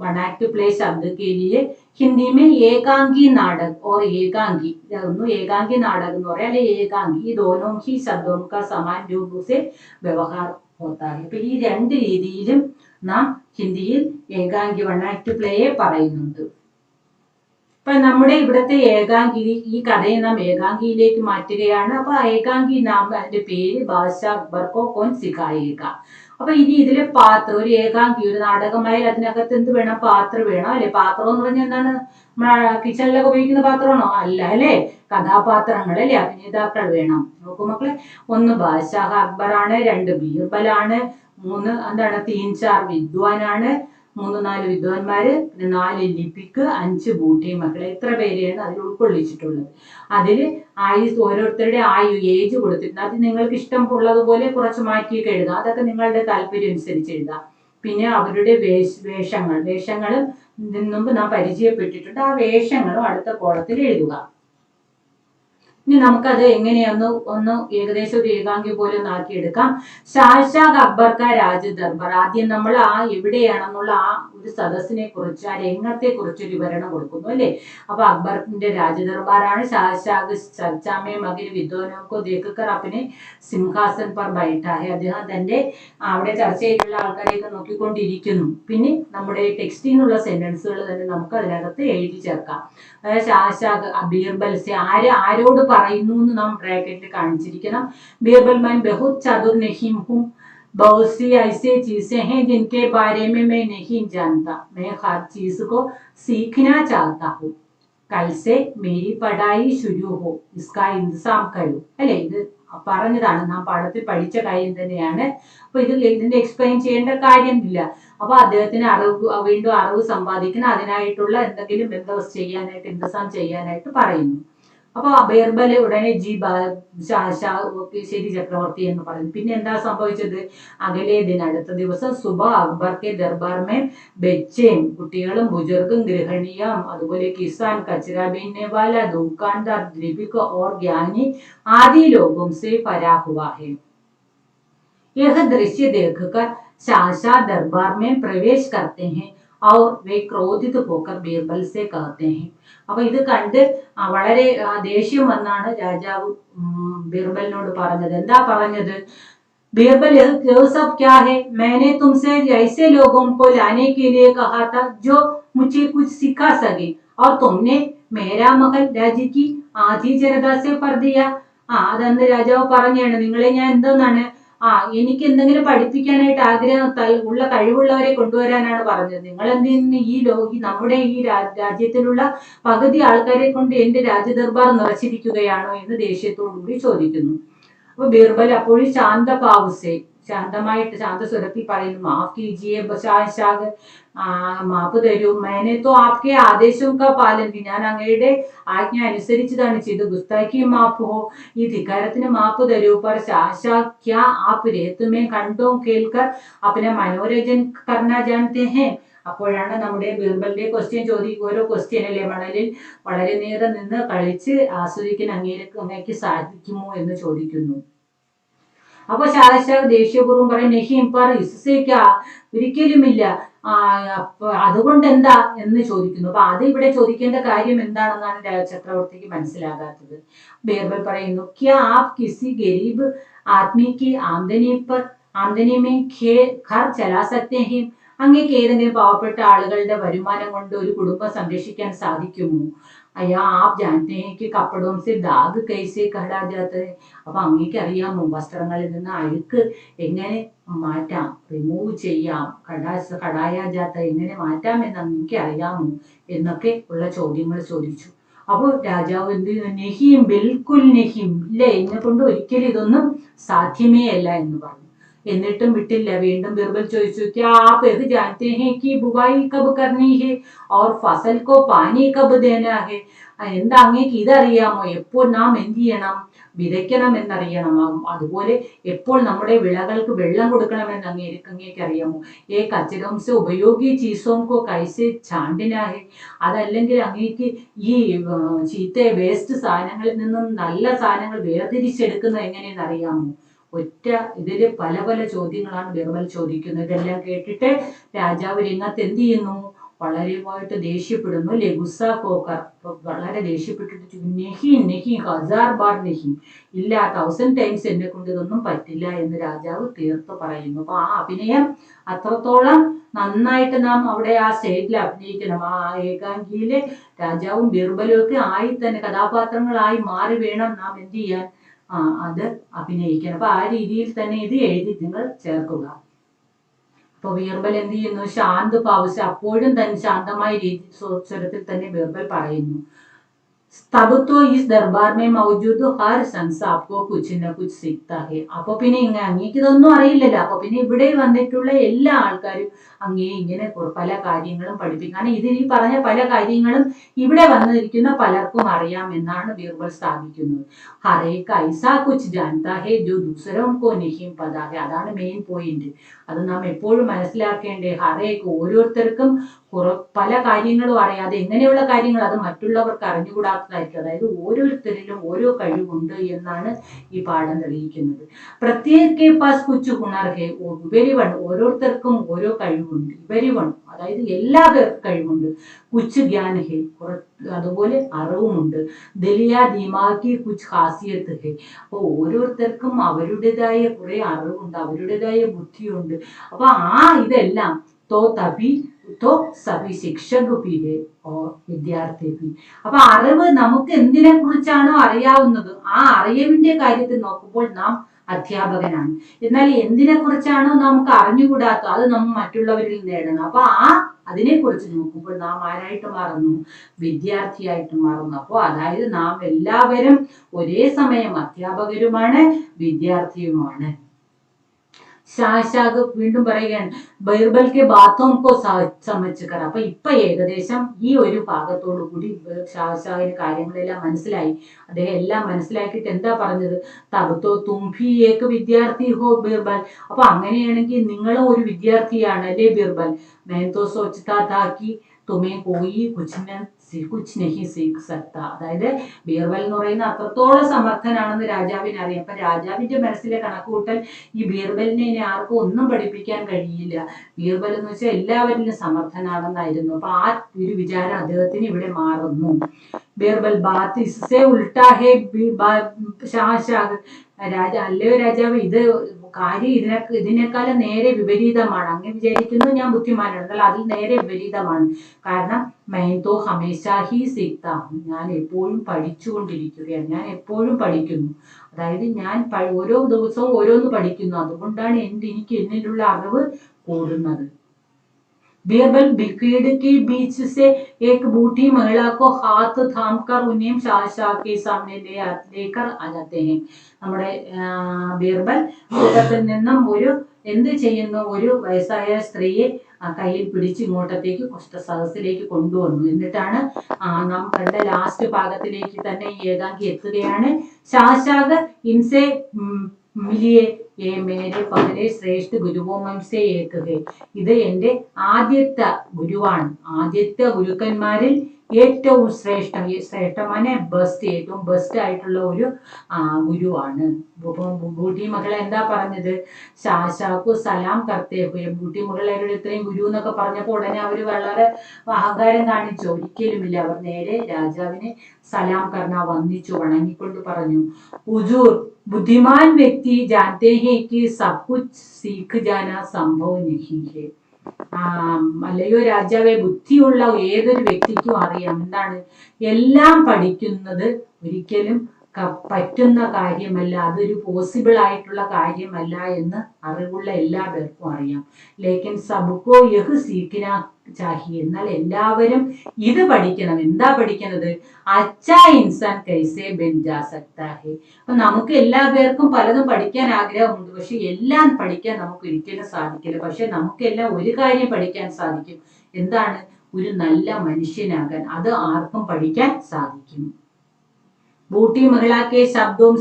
वन एक्ट प्ले शब्द के लिए हिंदी में एकांगी नाटक और एकांगी नाटक എന്ന് പറയാം, അല്ലെ ഏകാംഗി. ഈ दोनों ही शब्दों का समान रूप से व्यवहार होता है. അപ്പൊ ഈ രണ്ട് രീതിയിലും നാം ഹിന്ദിയിൽ ഏകാംഗി വൺ ആക്ട് പ്ലേയെ പറയുന്നുണ്ട്. അപ്പൊ നമ്മുടെ ഇവിടുത്തെ ഏകാംഗി, ഈ കഥയെ നാം ഏകാംഗിയിലേക്ക് മാറ്റുകയാണ്. അപ്പൊ ഏകാംഗി നാം അതിന്റെ പേര് ബാദ്ഷാ അക്ബർ കോ കോൻ സിഖായേഗ. അപ്പൊ ഇനി ഇതിലെ പാത്രം, ഒരു ഏകാംഗി, ഒരു നാടകമായി അതിനകത്ത് എന്ത് വേണം? പാത്രം വേണം അല്ലെ. പാത്രം എന്ന് പറഞ്ഞാൽ എന്താണ്? കിച്ചണിലൊക്കെ ഉപയോഗിക്കുന്ന പാത്രമാണോ? അല്ല അല്ലെ. കഥാപാത്രങ്ങൾ അല്ലെ, അഭിനേതാക്കൾ വേണം. നോക്കൂ മക്കളെ, ഒന്ന് ബാദ്ഷാ അക്ബർ ആണ്, രണ്ട് ബീർബലാണ്, മൂന്ന് എന്താണ്? തീൻ ചാർ വിദ്വാനാണ്, 3-4 വിദ്വാൻമാര്, പിന്നെ 4 ലിപിക്ക്, 5 ബൂട്ടി മക്കളെ. എത്ര പേരെയാണ് അതിൽ ഉൾക്കൊള്ളിച്ചിട്ടുള്ളത്? അതിൽ ഓരോരുത്തരുടെ ഏജ് കൊടുത്തിട്ടുണ്ട്. അത് നിങ്ങൾക്ക് ഇഷ്ടം ഉള്ളതുപോലെ കുറച്ച് മാറ്റിയൊക്കെ എഴുതാം. അതൊക്കെ നിങ്ങളുടെ താല്പര്യം അനുസരിച്ച് എഴുതാം. പിന്നെ അവരുടെ വേഷങ്ങളും മുമ്പ് നാം പരിചയപ്പെട്ടിട്ടുണ്ട്. ആ വേഷങ്ങളും അടുത്ത കോളത്തിൽ എഴുതുക. ഇനി നമുക്കത് എങ്ങനെയൊന്ന് ഏകദേശം ഒരു ഏകാംഗി പോലെ ആക്കിയെടുക്കാം. ഷാ അക്ബർ കാ രാജ ദർബാർ. ആദ്യം നമ്മൾ എവിടെയാണെന്നുള്ള ഒരു സദസ്സിനെ കുറിച്ച്, ആ രംഗത്തെ കുറിച്ച് ഒരു വിവരണം കൊടുക്കുന്നു അല്ലെ. അപ്പൊ അക്ബറിന്റെ രാജദർബാറാണ്. ചർച്ചാമേ മകൻ വിദ്വാനോക്കോ ദേക്കർ അപ്പനെ സിംഹാസൻ പർ ബൈഠാ ഹെ. അദ്ദേഹം തന്റെ അവിടെ ചർച്ചയിലുള്ള ആൾക്കാരെയൊക്കെ നോക്കിക്കൊണ്ടിരിക്കുന്നു. പിന്നെ നമ്മുടെ ടെക്സ്റ്റിൽ നിന്നുള്ള സെന്റൻസുകൾ തന്നെ നമുക്ക് അതിനകത്ത് എഴുതി ചേർക്കാം. ബീർബൽ ആരോട് പറയുന്നു എന്ന് നാം ബ്രാക്കറ്റിൽ കാണിച്ചിരിക്കണം. ബീർബൽ മാൻ ബഹുത് ചതുർ നഹീം ഹൂം, बहुत सी ऐसी चीजें हैं जिनके बारे में मैं नहीं जानता, मैं हर चीज को सीखना चाहता हूँ, कल से मेरी पढ़ाई शुरू हो, इसका इंतजाम करो. അല്ലെ, ഇത് പറഞ്ഞതാണ്, നാം പാഠത്തിൽ പഠിച്ച കാര്യം തന്നെയാണ്. അപ്പൊ ഇതിന്റെ എക്സ്പ്ലെയിൻ ചെയ്യേണ്ട കാര്യമില്ല. അപ്പൊ അദ്ദേഹത്തിന് വീണ്ടും അറിവ് സമ്പാദിക്കണം, അതിനായിട്ടുള്ള എന്തെങ്കിലും ബന്ദോബസ്ത് ചെയ്യാനായിട്ട്, ഇന്തസാം ചെയ്യാനായിട്ട് പറയുന്നു. അപ്പൊ ബീർബൽ ഉടനെ ശരി ചക്രവർത്തി എന്ന് പറഞ്ഞു. പിന്നെ എന്താ സംഭവിച്ചത്? അകലെ ദിന, അടുത്ത ദിവസം സുബ അക്ബർ കെ ദർബാർ ബെച്ചേം, കുട്ടികളും ബുജുർഗും ഗൃഹിണിയും അതുപോലെ കിസാൻ, കച്ചറ ബീനने वाला दुकानदार, द्रीपिक और ज्ञानी आदि लोगों से भरा हुआ है। यह दृश्य देखकर शाहशाह दरबार में प्रवेश करते हैं और वे क्रोधित होकर बीरबल से कहते हैं. അപ്പൊ ഇത് കണ്ട് വളരെ ദേഷ്യം വന്നാണ് രാജാവ് ബീർബലിനോട് പറഞ്ഞത്. എന്താ പറഞ്ഞത്? बीरबल, ये सब क्या है? मैंने तुमसे ऐसे लोगों को लाने के लिए कहा था जो मुझे कुछ सिखा सके, और तुमने मेरा महल राज्य की आधी जनता से भर दिया. അതെന്ത് രാജാവ് പറഞ്ഞാണ്, നിങ്ങളെ ഞാൻ എന്തോന്നാണ് എനിക്ക് എന്തെങ്കിലും പഠിപ്പിക്കാനായിട്ട് ഉള്ള കഴിവുള്ളവരെ കൊണ്ടുവരാനാണ് പറഞ്ഞത്. നിങ്ങൾ എന്തിന് നമ്മുടെ ഈ രാജ്യത്തിലുള്ള പകുതി ആൾക്കാരെ കൊണ്ട് എന്റെ രാജദർബാർ നിറച്ചിരിക്കുകയാണോ എന്ന് ദേഷ്യത്തോടുകൂടി ചോദിക്കുന്നു. അപ്പൊ ബീർബൽ അപ്പോഴും ശാന്തമായിട്ട് ശാന്തസ്വരത്തിൽ പറയുന്നു, മാഫ് കീജിയെ ബാദ്ഷാഹ്, മാപ്പ് തരൂ. മേനെ തോ ആപ്കെ ആദേശം കാ പാലൻ കി, ഞാൻ അങ്ങയുടെ ആജ്ഞ അനുസരിച്ചതാണ് ചെയ്ത്. ഗുസ്താഖി മാഫ് ഹോ, ഈ ധിക്കാരത്തിന് മാപ്പ് തരൂ. പർ ശാഹ് ക്യാ ആപ് രേത്തുമേ കണ്ടോ കേൾക്കർ അപ്നെ മനോരഞ്ജൻ കർണ ജാനത്തെ ഹേ. അപ്പോഴാണ് നമ്മുടെ ബീർബലിന്റെ ക്വസ്റ്റ്യൻ ഓരോ ക്വസ്റ്റ്യൻ അല്ലേ, മണലിൽ വളരെ നേരം നിന്ന് കളിച്ച് ആസ്വദിക്കാൻ അങ്ങേക്ക് സാധിക്കുമോ എന്ന് ചോദിക്കുന്നു. അപ്പൊ ശാഹജഹാൻ ദേഷ്യപൂർവ്വം പറയും, നെഹിം പർ ഇസ്സേക്കാ, ഒരിക്കലുമില്ല, അതുകൊണ്ട് എന്താ എന്ന് ചോദിക്കുന്നു. അപ്പൊ അത് ഇവിടെ ചോദിക്കേണ്ട കാര്യം എന്താണെന്നാണ് ചക്രവർത്തിക്ക് മനസ്സിലാകാത്തത്. ബീർബൽ പറയുന്നു, ക്യാ ആപ് കിസി ഗരീബ് ആദ്മി കി ആംദനി മേ ഘർ ചലാ സക്തേ ഹേ, അങ്ങേക്ക് ഏതെങ്കിലും പാവപ്പെട്ട ആളുകളുടെ വരുമാനം കൊണ്ട് ഒരു കുടുംബം സംരക്ഷിക്കാൻ സാധിക്കുമോ? അയ്യാ ആപ് ജാനത്തെ ഹേ കി കപ്പടോം സെ ദാഗ് കൈസെ കടാ ജാത്തെ ഹേ. അപ്പൊ അങ്ങേക്ക് അറിയാമോ വസ്ത്രങ്ങളിൽ നിന്ന് അഴുക്ക് എങ്ങനെ മാറ്റാം, റിമൂവ് ചെയ്യാം, കടായ ജാത്ത എങ്ങനെ മാറ്റാം എന്ന് അങ്ങേക്ക് അറിയാമോ എന്നൊക്കെ ഉള്ള ചോദ്യങ്ങൾ ചോദിച്ചു. അപ്പോൾ രാജാവ് എന്ത്, നെഹിം, ബിൽക്കുൽ നെഹിം, ഇല്ല, എന്നെ കൊണ്ട് ഒരിക്കലും ഇതൊന്നും സാധ്യമേ അല്ല എന്ന് പറഞ്ഞു. എന്നിട്ടും വിട്ടില്ല. വീണ്ടും ബീർബൽ ചോദിച്ചു, ക്യാ ആപ് ഇത് ജാനത്തെ ഹേ കി ബുവായി കബ് കർണി ഹേ और फसल को पानी कब देना है. എന്താ അങ്ങേക്ക് ഇതറിയാമോ? എപ്പോൾ നാം എന്ത് ചെയ്യണം, വിതയ്ക്കണം എന്നറിയണം. അതുപോലെ എപ്പോൾ നമ്മുടെ വിളകൾക്ക് വെള്ളം കൊടുക്കണമെന്ന് അങ്ങേക്ക് അറിയാമോ? ഏ കച്ചകം സെ ഉപയോഗി ചീസോം കോ കൈസെ ഛാണ്ടിനാ ഹെ. അതല്ലെങ്കിൽ അങ്ങേക്ക് ഈ ചീത്ത വേസ്റ്റ് സാധനങ്ങളിൽ നിന്നും നല്ല സാധനങ്ങൾ വേർതിരിച്ചെടുക്കുന്നത് എങ്ങനെയെന്ന് അറിയാമോ? ഒറ്റ ഇതില് പല പല ചോദ്യങ്ങളാണ് ബീർബൽ ചോദിക്കുന്നത്. ഇതെല്ലാം കേട്ടിട്ട് രാജാവ് രംഗത്ത് എന്ത് ചെയ്യുന്നു, വളരെയായിട്ട് ദേഷ്യപ്പെടുന്നു. അല്ലെ, ഗുസ്സ കോക്കർ, വളരെ ദേഷ്യപ്പെട്ടിട്ട് നെഹി നെഹി ഹസാർ ബാർ നെഹി, ഇല്ല, 1000 ടൈംസ് എന്നെ കൊണ്ട് ഇതൊന്നും പറ്റില്ല എന്ന് രാജാവ് തീർത്ത് പറയുന്നു. അപ്പൊ ആ അഭിനയം അത്രത്തോളം നന്നായിട്ട് നാം അവിടെ ആ സ്റ്റേജിൽ അഭിനയിക്കണം. ആ ഏകാംഗിയിലെ രാജാവും ബീർബലും ഒക്കെ ആയി തന്നെ കഥാപാത്രങ്ങളായി മാറി വേണം നാം എന്ത് ചെയ്യാൻ, അത് അഭിനയിക്കണം. അപ്പൊ ആ രീതിയിൽ തന്നെ ഇത് എഴുതി നിങ്ങൾ ചേർക്കുക. അപ്പൊ ബീർബൽ എന്ത് ചെയ്യുന്നു, ശാന്ത് പാവസ, അപ്പോഴും തന്നെ ശാന്തമായ സ്വരത്തിൽ തന്നെ ബീർബൽ പറയുന്നു, तब तो इस दरबार में मौजूद हर शख्स आपको कुछ न कुछ सीखता है. അപ്പൊ പിന്നെ അങ്ങേക്ക് ഇതൊന്നും അറിയില്ലല്ലോ. അപ്പൊ പിന്നെ ഇവിടെ വന്നിട്ടുള്ള എല്ലാ ആൾക്കാരും അങ്ങേ ഇങ്ങനെ പല കാര്യങ്ങളും പഠിപ്പിക്കും. കാരണം ഇതിൽ ഈ പറഞ്ഞ പല കാര്യങ്ങളും ഇവിടെ വന്നിരിക്കുന്ന പലർക്കും അറിയാം എന്നാണ് ബീർബൽ സ്ഥാപിക്കുന്നത്. ഹറേ കൈസാ കുച്ച് ജാനതാ ഹേ ജോ ദൂസരോं को नहीं पता है. അതാണ് മെയിൻ പോയിന്റ്. അത് നാം എപ്പോഴും മനസ്സിലാക്കേണ്ടേ. ഹറേക്ക് ഓരോരുത്തർക്കും പല കാര്യങ്ങളും അറിയാം. അത് എങ്ങനെയുള്ള കാര്യങ്ങൾ, അത് മറ്റുള്ളവർക്ക് അറിഞ്ഞുകൂടാത്തതായിരിക്കും. അതായത് ഓരോരുത്തരിലും ഓരോ കഴിവുണ്ട് എന്നാണ് ഈ പാഠം തെളിയിക്കുന്നത്. പ്രത്യേക പാസ് കുച്ച് ഹുണർ ഹേ, ഇവരിവൺ, ഓരോരുത്തർക്കും ഓരോ കഴിവുണ്ട്. ഇവരിവൺ, അതായത് എല്ലാ പേർക്കും കഴിവുണ്ട്. കുച്ച് ജ്ഞാൻ ഹേ, അതുപോലെ അറിവുമുണ്ട്. ദലിയ ദിമാഗി കുച്ച് ഖാസിയത്ത് ഹേ, അപ്പൊ ഓരോരുത്തർക്കും അവരുടേതായ കുറെ അറിവുണ്ട്, അവരുടേതായ ബുദ്ധിയുണ്ട്. അപ്പൊ ഇതെല്ലാം സഭി ശിക്ഷക് ഭി ഹേ ഓർ വിദ്യാർത്ഥി ഭി. അപ്പൊ അറിവ് നമുക്ക് എന്തിനെ കുറിച്ചാണോ അറിയാവുന്നത്, ആ അറിവിന്റെ കാര്യത്തിൽ നോക്കുമ്പോൾ നാം അധ്യാപകനാണ്. എന്നാൽ എന്തിനെ കുറിച്ചാണോ നമുക്ക് അറിഞ്ഞുകൂടാത്തത് അത് നമ്മൾ മറ്റുള്ളവരിൽ നേടണം. അപ്പൊ അതിനെ കുറിച്ച് നോക്കുമ്പോൾ നാം ആരായിട്ട് മാറുന്നു, വിദ്യാർത്ഥിയായിട്ട് മാറുന്നു. അപ്പോൾ അതായത് നാം എല്ലാവരും ഒരേ സമയം അധ്യാപകരുമാണ് വിദ്യാർത്ഥിയുമാണ്. ഷാഷാഗ് വീണ്ടും പറയുകയാണ് ബീർബൽ കെ ബാത്തോം കോ സമച്ച് കർ. അപ്പൊ ഇപ്പൊ ഏകദേശം ഈ ഒരു ഭാഗത്തോടു കൂടി ഷാഷാഗിന് കാര്യങ്ങളെല്ലാം മനസ്സിലായി. അദ്ദേഹം എല്ലാം മനസ്സിലാക്കിയിട്ട് എന്താ പറഞ്ഞത്, തബത്തോ തുംഭി ഏക വിദ്യാർത്ഥി ഹോ ബീർബൽ. അപ്പൊ അങ്ങനെയാണെങ്കിൽ നിങ്ങളും ഒരു വിദ്യാർത്ഥിയാണ് അല്ലേ ബീർബൽ. मैं तो सोचता था कि तुम्हें कोई കുച്ച് നഹി സീഖ് സക്ത. അതായത് ബീർബൽ എന്ന് പറയുന്ന അത്രത്തോളം സമർത്ഥനാണെന്ന് രാജാവിന് അറിയാം. അപ്പൊ രാജാവിന്റെ മനസ്സിലെ കണക്കുകൂട്ടൽ ഈ ബീർബലിനെ ഇനി ആർക്കും ഒന്നും പഠിപ്പിക്കാൻ കഴിയില്ല. ബീർബൽ എന്ന് വെച്ചാൽ എല്ലാവരിലും സമർത്ഥനാണെന്നായിരുന്നു. അപ്പൊ ആ ഒരു വിചാരം അദ്ദേഹത്തിന് ഇവിടെ മാറുന്നു. ബീർബൽ ബാത്ത് ഇസ്സേ ഉൾട്ടാ ഹേ ഷാഷാഗ്. അല്ലയോ രാജാവ്, ഇത് കാര്യം ഇതിനേക്കാളും നേരെ വിപരീതമാണ്. അങ്ങ് വിചാരിക്കുന്നു ഞാൻ ബുദ്ധിമാനാണ്, എന്നാൽ അതിൽ നേരെ വിപരീതമാണ്. കാരണം മൈൻതോ ഹമേശാ ഹി സീക്താ, ഞാൻ എപ്പോഴും പഠിച്ചുകൊണ്ടിരിക്കുകയാണ്, ഞാൻ എപ്പോഴും പഠിക്കുന്നു. അതായത് ഞാൻ ഓരോ ദിവസവും ഓരോന്ന് പഠിക്കുന്നു, അതുകൊണ്ടാണ് എനിക്ക് എന്നിലുള്ള അറിവ് കൂടുന്നത്. बीरबल भीड़ के बीच से एक बूढ़ी महिला को हाथ थामकर उन्हें शाह के सामने लेकर आ जाते हैं. നമ്മുടെ ബീർബൽ കൂട്ടത്തിൽ നിന്നും എന്ത് ചെയ്യുന്നു, ഒരു വയസ്സായ സ്ത്രീയെ കയ്യിൽ പിടിച്ച് ഇങ്ങോട്ടത്തേക്ക് സദസ്സിലേക്ക് കൊണ്ടുവന്നു. എന്നിട്ടാണ് നാം കണ്ട ലാസ്റ്റ് ഭാഗത്തിലേക്ക് തന്നെ ഈ ഏകാംഗി എത്തുകയാണ്. ഷാഷാഗ് ഇൻസെ മിലിയെ ये मेरे पहले ശ്രേഷ്ഠ ഗുരുവോമം സേ ഏക ഹേ. ഇത് എന്റെ ആദ്യത്തെ ഗുരുവാണ്, ആദ്യത്തെ ഗുരുക്കന്മാരിൽ ഏറ്റവും ശ്രേഷ്ഠമാണ് ബെസ്റ്റ്, ഏറ്റവും ബെസ്റ്റ് ആയിട്ടുള്ള ഒരു ഗുരുവാണ്. ബൂട്ടി മകളെ എന്താ പറഞ്ഞത്, ഷാഷാക്കു സലാം കർത്തേ ഹുയെ. ബൂട്ടി മകളെ ഇത്രയും ഗുരു എന്നൊക്കെ പറഞ്ഞപ്പോൾ ഉടനെ അവർ വളരെ അഹങ്കാരം കാണിച്ചു? ഒരിക്കലുമില്ല. അവർ നേരെ രാജാവിനെ സലാം കർണ വന്ദിച്ചു, വണങ്ങിക്കൊണ്ട് പറഞ്ഞു, ഹുജൂർ बुद्धिमान व्यक्ति जानते हैं कि सब कुछ सीख जाना संभव नहीं है. അല്ലയോ രാജാവെ, ബുദ്ധിയുള്ള ഏതൊരു വ്യക്തിക്കും അറിയാം എന്താണ്, എല്ലാം പഠിക്കുന്നത് ഒരിക്കലും പറ്റുന്ന കാര്യമല്ല, അതൊരു പോസിബിൾ ആയിട്ടുള്ള കാര്യമല്ല എന്ന് അറിവുള്ള എല്ലാ പേർക്കും അറിയാം. ലേക്കിൻ സബ്കോ യഹ് സീഖ്നാ ചാഹിയെ. എന്നാൽ എല്ലാവരും ഇത് പഠിക്കണം. എന്താ പഠിക്കുന്നത്, അച്ഛാ ഇൻസാൻ കൈസേ ബൻ ജാ സക്താ ഹേ. അപ്പൊ നമുക്ക് എല്ലാ പേർക്കും പലതും പഠിക്കാൻ ആഗ്രഹമുണ്ട്, പക്ഷെ എല്ലാം പഠിക്കാൻ നമുക്ക് ഒരിക്കലും സാധിക്കില്ല. പക്ഷെ നമുക്കെല്ലാം ഒരു കാര്യം പഠിക്കാൻ സാധിക്കും. എന്താണ്, ഒരു നല്ല മനുഷ്യനാകാൻ. അത് ആർക്കും പഠിക്കാൻ സാധിക്കും. ബൂട്ടി മഹിളാക്കെ ശബ്ദവും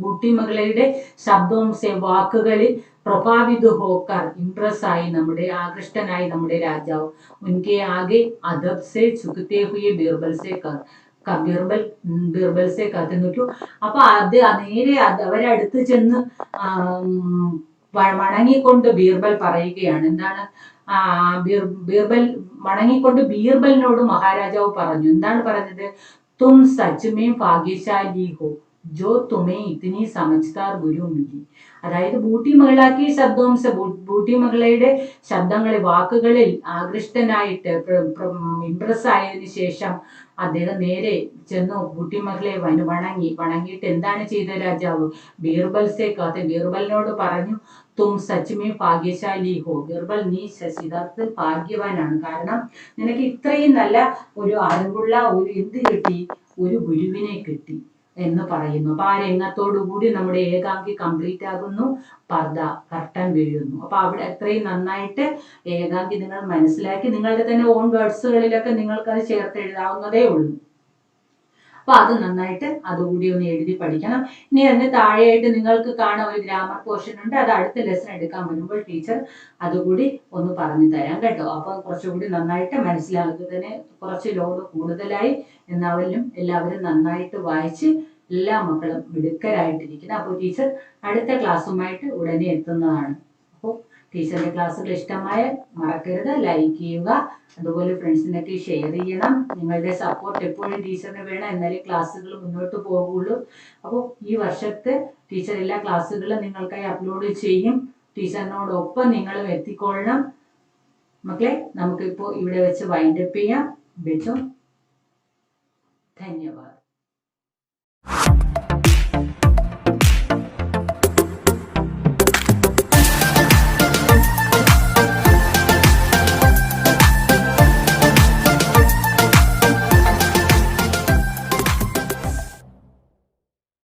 ബൂട്ടി മഹിളയുടെ ശബ്ദവും വാക്കുകളിൽ പ്രഭാവിത ഹോക്കർ ഇംപ്രസ് ആയി ആകൃഷ്ടനായി നമ്മുടെ രാജാവ്. ഉൻകെ ആകെ അദബ് സെ ചുക്കത്തെ ഹുയെ ബീർബൽ സെ കത്ത് നോക്കൂ. അപ്പൊ അത് നേരെ അവരടുത്ത് ചെന്ന് വണങ്ങിക്കൊണ്ട് ബീർബൽ പറയുകയാണ്. എന്താണ്, ബീർബൽ വണങ്ങിക്കൊണ്ട് ബീർബലിനോട് മഹാരാജാവ് പറഞ്ഞു. എന്താണ് പറഞ്ഞത്, तुम सच में भाग्यशाली हो जो तुम्हें इतनी समझदार ഗുരു മിലി. അതായത് ബൂട്ടി മകളാക്കി ശബ്ദവും ബൂട്ടി മകളയുടെ ശബ്ദങ്ങളിൽ വാക്കുകളിൽ ആകൃഷ്ടനായിട്ട് ഇംപ്രസ് ആയതിനു ശേഷം അദ്ദേഹം നേരെ ചെന്നു ബൂട്ടി മകളെ വണങ്ങിയിട്ട് എന്താണ് ചെയ്ത രാജാവ്, ബീർബലിനോട് പറഞ്ഞു, തും സച്മേ ഭാഗ്യശാലി ഹോ. ബീർബൽ, നീ യഥാർത്ഥത്തിൽ ഭാഗ്യവാനാണ്. കാരണം നിനക്ക് ഇത്രയും നല്ല ഒരു അറിവുള്ള എന്ത് കിട്ടി, ഒരു ഗുരുവിനെ കിട്ടി എന്ന് പറയുന്നു. അപ്പൊ ആ രംഗത്തോടുകൂടി നമ്മുടെ ഏകാംഗി കംപ്ലീറ്റ് ആകുന്നു, കർട്ടൻ വീഴുന്നു. അപ്പൊ അവിടെ എത്രയും നന്നായിട്ട് ഏകാംഗി നിങ്ങൾ മനസ്സിലാക്കി നിങ്ങളുടെ തന്നെ ഓൺ വേർഡ്സുകളിലൊക്കെ നിങ്ങൾക്ക് അത് ചേർത്ത് എഴുതാവുന്നതേ ഉള്ളൂ. അപ്പൊ അത് നന്നായിട്ട് അതുകൂടി ഒന്ന് എഴുതി പഠിക്കണം. ഇനി അതിന് താഴെയായിട്ട് നിങ്ങൾക്ക് കാണാൻ ഒരു ഗ്രാമർ പോർഷൻ ഉണ്ട്, അത് അടുത്ത ലെസൺ എടുക്കാൻ വരുമ്പോൾ ടീച്ചർ അതുകൂടി ഒന്ന് പറഞ്ഞു തരാം കേട്ടോ. അപ്പൊ കുറച്ചുകൂടി നന്നായിട്ട് മനസ്സിലാക്കുക, തന്നെ കുറച്ച് ലോഡ് കൂടുതലായി എന്നാലും എല്ലാവരും നന്നായിട്ട് വായിച്ച് എല്ലാ മക്കളും മിടുക്കരായിട്ടിരിക്കുന്നത്. അപ്പോൾ ടീച്ചർ അടുത്ത ക്ലാസ്സുമായിട്ട് ഉടനെ എത്തുന്നതാണ്. അപ്പോൾ ടീച്ചറിന്റെ ക്ലാസ്സുകൾ ഇഷ്ടമായ മറക്കരുത്, ലൈക്ക് ചെയ്യുക, അതുപോലെ ഫ്രണ്ട്സിനൊക്കെ ഷെയർ ചെയ്യണം. നിങ്ങളുടെ സപ്പോർട്ട് എപ്പോഴും ടീച്ചറിന് വേണം, എന്നാലേ ക്ലാസ്സുകൾ മുന്നോട്ട് പോകുള്ളൂ. അപ്പോൾ ഈ വർഷത്തെ ടീച്ചർ എല്ലാ ക്ലാസ്സുകളും നിങ്ങൾക്കായി അപ്ലോഡ് ചെയ്യും. ടീച്ചറിനോടൊപ്പം നിങ്ങളും എത്തിക്കൊള്ളണം മക്കളെ. നമുക്കിപ്പോൾ ഇവിടെ വെച്ച് വൈൻഡപ്പ് ചെയ്യാം. ബെറ്റോ, ധന്യവാദം.